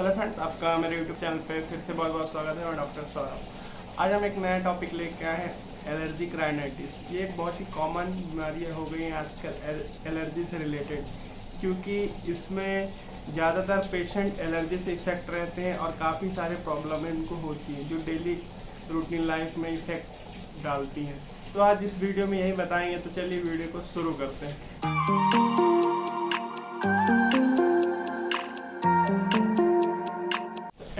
Hello friends, आपका मेरे YouTube channel पे फिर से बहुत बहुत स्वागत है। मैं डॉक्टर सौरभ। आज हम एक नया टॉपिक लेके आए हैं, एलर्जिक राइनाइटिस। ये एक बहुत ही कॉमन बीमारियाँ हो गई हैं आजकल एलर्जी से रिलेटेड, क्योंकि इसमें ज़्यादातर पेशेंट एलर्जी से इफेक्ट रहते हैं और काफ़ी सारे प्रॉब्लम इनको होती हैं जो डेली रूटीन लाइफ में इफेक्ट डालती हैं। तो आज इस वीडियो में यही बताएंगे, तो चलिए वीडियो को शुरू करते हैं।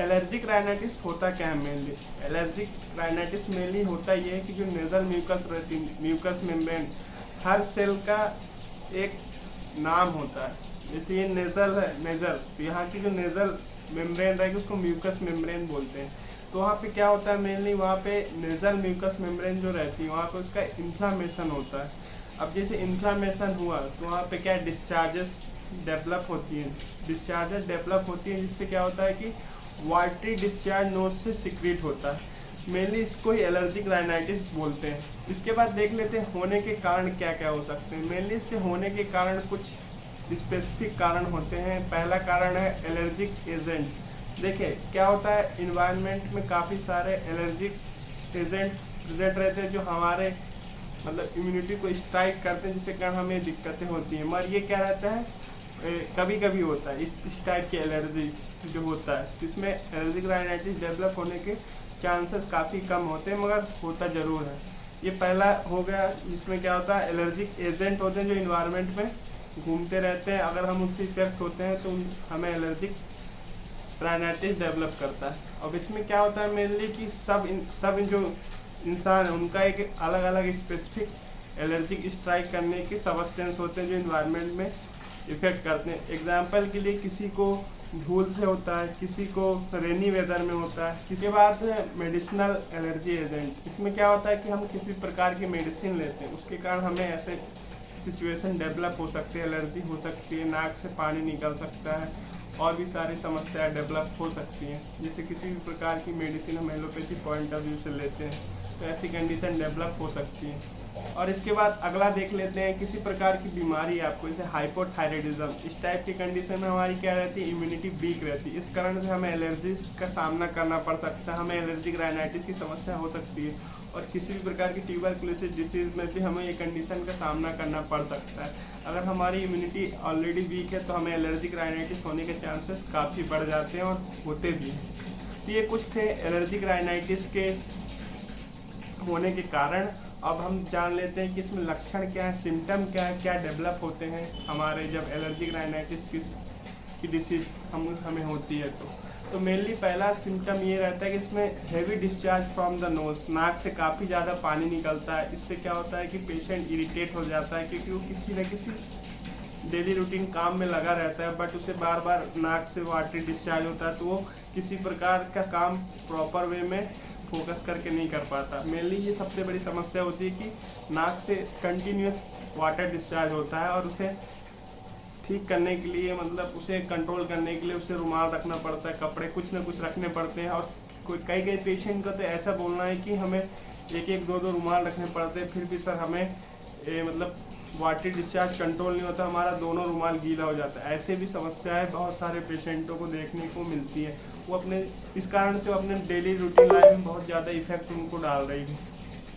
एलर्जिक राइनाइटिस होता क्या है मेनली? एलर्जिक राइनाइटिस मेनली होता ये है कि जो नेजल म्यूकस रहती है, म्यूकस मेम्ब्रेन, हर सेल का एक नाम होता है। जैसे ये नेजल है, नेजल, तो यहाँ की जो नेजल मेम्ब्रेन रहेगी उसको म्यूकस मेम्ब्रेन बोलते हैं। तो वहाँ पे क्या होता है मेनली, वहाँ पे नेजल म्यूकस मेम्ब्रेन जो रहती है वहाँ पे उसका इन्फ्लामेशन होता है। अब जैसे इन्फ्लामेशन हुआ तो वहाँ पे क्या डिस्चार्जेस डेवलप होती हैं, डिस्चार्जेस डेवलप होती हैं, जिससे क्या होता है कि वाटरी डिस्चार्ज नोज से सिक्रीट होता है। मेनली इसको ही एलर्जिक राइनाइटिस बोलते हैं। इसके बाद देख लेते हैं होने के कारण क्या क्या हो सकते हैं। मेनली इससे होने के कारण कुछ स्पेसिफिक कारण होते हैं। पहला कारण है एलर्जिक एजेंट। देखिए क्या होता है, इन्वायरमेंट में काफ़ी सारे एलर्जिक एजेंट प्रेजेंट रहते हैं जो हमारे मतलब इम्यूनिटी को स्ट्राइक करते हैं, जिसके कारण हमें दिक्कतें होती हैं। मगर ये क्या रहता है, कभी कभी होता है इस टाइप की एलर्जी जो होता है, इसमें एलर्जिक राइनाइटिस डेवलप होने के चांसेस काफ़ी कम होते हैं, मगर होता ज़रूर है। ये पहला हो गया। इसमें क्या होता है, एलर्जिक एजेंट होते हैं जो इन्वायरमेंट में घूमते रहते हैं, अगर हम उनसे इफेक्ट होते हैं तो हमें एलर्जिक राइनाइटिस डेवलप करता है। अब इसमें क्या होता है मेनली कि सब जो इंसान है उनका एक अलग अलग स्पेसिफिक एलर्जिक स्ट्राइक करने के सबस्टेंस होते हैं जो इन्वायरमेंट में इफेक्ट करते हैं। एग्जाम्पल के लिए किसी को धूल से होता है, किसी को रेनी वेदर में होता है। इसके बाद है मेडिसिनल एलर्जी एजेंट। इसमें क्या होता है कि हम किसी प्रकार की मेडिसिन लेते हैं, उसके कारण हमें ऐसे सिचुएशन डेवलप हो सकती है, एलर्जी हो सकती है, नाक से पानी निकल सकता है, और भी सारी समस्याएं डेवलप हो सकती हैं। जैसे किसी भी प्रकार की मेडिसिन हम एलोपैथी पॉइंट ऑफ व्यू से लेते हैं तो ऐसी कंडीशन डेवलप हो सकती है। और इसके बाद अगला देख लेते हैं, किसी प्रकार की बीमारी आपको, जैसे हाइपोथायराइडिज्म, इस टाइप की कंडीशन में हमारी क्या रहती है, इम्यूनिटी वीक रहती है। इस कारण से हमें एलर्जी का सामना करना पड़ सकता है, हमें एलर्जिक राइनाइटिस की समस्या हो सकती है। और किसी भी प्रकार की ट्यूबरकुलोसिस डिसीज में भी हमें ये कंडीशन का सामना करना पड़ सकता है। अगर हमारी इम्यूनिटी ऑलरेडी वीक है तो हमें एलर्जिक राइनाइटिस होने के चांसेस काफ़ी बढ़ जाते हैं और होते भी हैं। तो ये कुछ थे एलर्जिक राइनाइटिस के होने के कारण। अब हम जान लेते हैं कि इसमें लक्षण क्या है, सिम्टम क्या है, क्या डेवलप होते हैं हमारे जब एलर्जिक राइनाइटिस की डिसीज हमें होती है। तो मेनली पहला सिम्टम ये रहता है कि इसमें heavy discharge from the nose, नाक से काफ़ी ज़्यादा पानी निकलता है। इससे क्या होता है कि पेशेंट इरिटेट हो जाता है, क्योंकि वो किसी न किसी डेली रूटीन काम में लगा रहता है, बट उसे बार बार नाक से वाटरी डिस्चार्ज होता है, तो वो किसी प्रकार का काम प्रॉपर वे में फोकस करके नहीं कर पाता। मेनली ये सबसे बड़ी समस्या होती है कि नाक से कंटिन्यूस वाटर डिस्चार्ज होता है, और उसे ठीक करने के लिए, मतलब उसे कंट्रोल करने के लिए उसे रुमाल रखना पड़ता है, कपड़े कुछ ना कुछ रखने पड़ते हैं। और कई पेशेंट का तो ऐसा बोलना है कि हमें एक एक दो रुमाल रखने पड़ते हैं, फिर भी सर हमें मतलब वाटर डिस्चार्ज कंट्रोल नहीं होता, हमारा दोनों रुमाल गीला हो जाता है। ऐसे भी समस्याएं बहुत सारे पेशेंटों को देखने को मिलती है। वो अपने इस कारण से वो अपने डेली रूटीन लाइफ में बहुत ज़्यादा इफेक्ट उनको डाल रही है।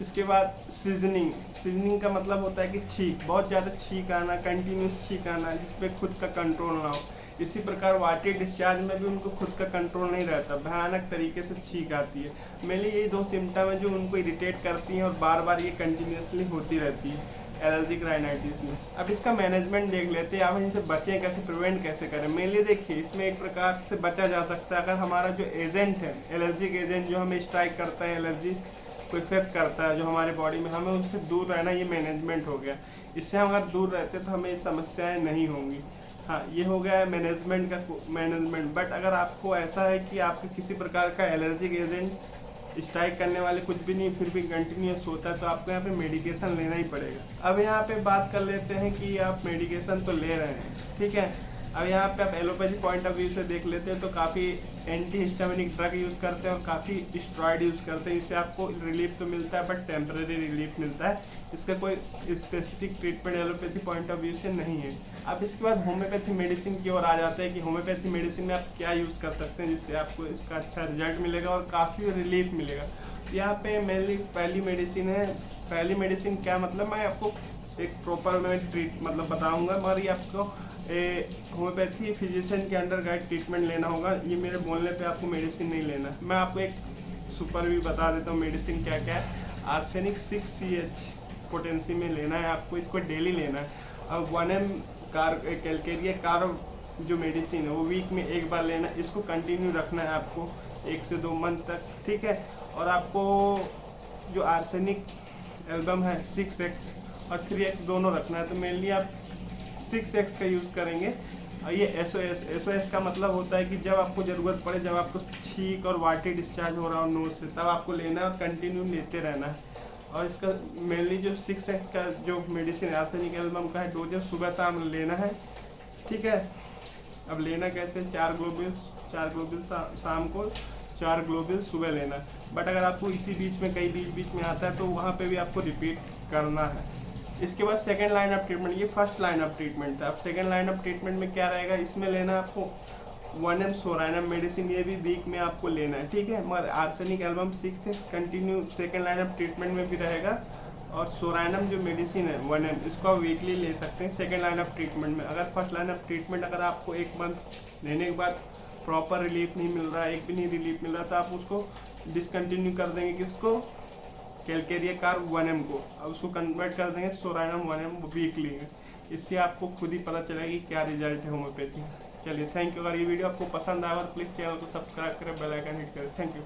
इसके बाद सीजनिंग का मतलब होता है कि छींक, बहुत ज़्यादा छींक आना, कंटिन्यूस छींक आना, जिस पे खुद का कंट्रोल ना हो। इसी प्रकार वाटरी डिस्चार्ज में भी उनको खुद का कंट्रोल नहीं रहता, भयानक तरीके से छींक आती है। मेनली यही दो सिम्टम है जो उनको इरिटेट करती हैं और बार बार ये कंटिन्यूसली होती रहती है एलर्जिक राइनाइटिस में। अब इसका मैनेजमेंट देख लेते हैं, आप इनसे बचें कैसे, प्रिवेंट कैसे करें। मेनली देखिए इसमें एक प्रकार से बचा जा सकता है, अगर हमारा जो एजेंट है, एलर्जिक एजेंट जो हमें स्ट्राइक करता है, एलर्जी को इफेक्ट करता है जो हमारे बॉडी में, हमें उससे दूर रहना, ये मैनेजमेंट हो गया। इससे हम अगर दूर रहते तो हमें समस्याएं नहीं होंगी। हाँ, ये हो गया है मैनेजमेंट का मैनेजमेंट। बट अगर आपको ऐसा है कि आपको किसी प्रकार का एलर्जिक एजेंट स्ट्राइक करने वाले कुछ भी नहीं, फिर भी कंटिन्यूस होता है, तो आपको यहाँ पे मेडिकेशन लेना ही पड़ेगा। अब यहाँ पे बात कर लेते हैं कि आप मेडिकेशन तो ले रहे हैं, ठीक है। अब यहाँ पे आप एलोपैथी पॉइंट ऑफ व्यू से देख लेते हैं तो काफ़ी एंटी हिस्टामिनिक ड्रग यूज़ करते हैं और काफ़ी स्टेरॉइड यूज़ करते हैं। इससे आपको रिलीफ तो मिलता है, बट टेम्परेरी रिलीफ मिलता है। इसका कोई specific treatment allopathy point of view से नहीं है। अब इसके बाद होम्योपैथी मेडिसिन की ओर आ जाते हैं कि होम्योपैथी मेडिसिन में आप क्या यूज़ कर सकते हैं जिससे आपको इसका अच्छा रिजल्ट मिलेगा और काफ़ी रिलीफ मिलेगा। यहाँ पे मेनली पहली मेडिसिन है। पहली मेडिसिन क्या मतलब, मैं आपको एक प्रॉपर में ट्रीट मतलब बताऊंगा, मगर ये आपको होम्योपैथी फिजिशियन के अंडर गाइड ट्रीटमेंट लेना होगा। ये मेरे बोलने पे आपको मेडिसिन नहीं लेना। मैं आपको एक सुपर भी बता देता हूँ मेडिसिन क्या क्या है। आर्सेनिक 6CH पोटेंसी में लेना है आपको, इसको डेली लेना है। अब 1M कैलकेरिया कार्ब जो मेडिसिन है वो वीक में एक बार लेना है। इसको कंटिन्यू रखना है आपको 1 से 2 मंथ तक, ठीक है। और आपको जो आर्सेनिक एल्बम है 6X और 3X दोनों रखना है। तो मेनली आप 6X का यूज़ करेंगे। और ये SOS का मतलब होता है कि जब आपको ज़रूरत पड़े, जब आपको छींक और वाटी डिस्चार्ज हो रहा हो नोज से, तब आपको लेना है और कंटिन्यू लेते रहना है। और इसका मेनली जो 6X का जो मेडिसिन है आर्सेनिक एल्बम का है, डोजेज सुबह शाम लेना है, ठीक है। अब लेना कैसे, 4 ग्लोब्यूल शाम को, 4 ग्लोब्यूल सुबह लेना है। बट अगर आपको इसी बीच में कहीं बीच में आता है तो वहाँ पे भी आपको रिपीट करना है। इसके बाद सेकेंड लाइन ऑफ ट्रीटमेंट, ये फर्स्ट लाइन ऑफ ट्रीटमेंट था। अब सेकेंड लाइन ऑफ ट्रीटमेंट में क्या रहेगा, इसमें लेना आपको 1M सोरानम मेडिसिन, ये भी वीक में आपको लेना है, ठीक है। मगर arsenic album 6X continue second line of treatment में भी रहेगा। और सोरानम जो मेडिसिन है 1M, इसको आप वीकली ले सकते हैं सेकेंड लाइन ऑफ ट्रीटमेंट में। अगर फर्स्ट लाइन ऑफ ट्रीटमेंट अगर आपको 1 मंथ लेने के बाद प्रॉपर रिलीफ नहीं मिल रहा है, एक भी नहीं रिलीफ मिल रहा, तो आप उसको डिसकंटिन्यू कर देंगे। किसको, कैलकेरिया कार्ब 1M को, अब उसको कन्वर्ट कर देंगे सोरानम 1M वीकली। इससे आपको खुद ही पता चलेगा कि क्या रिजल्ट है होम्योपैथी। चलिए थैंक यू। अगर ये वीडियो आपको पसंद आया तो प्लीज़ चैनल को सब्सक्राइब करें, बेल आइकन हिट करें। Thank you.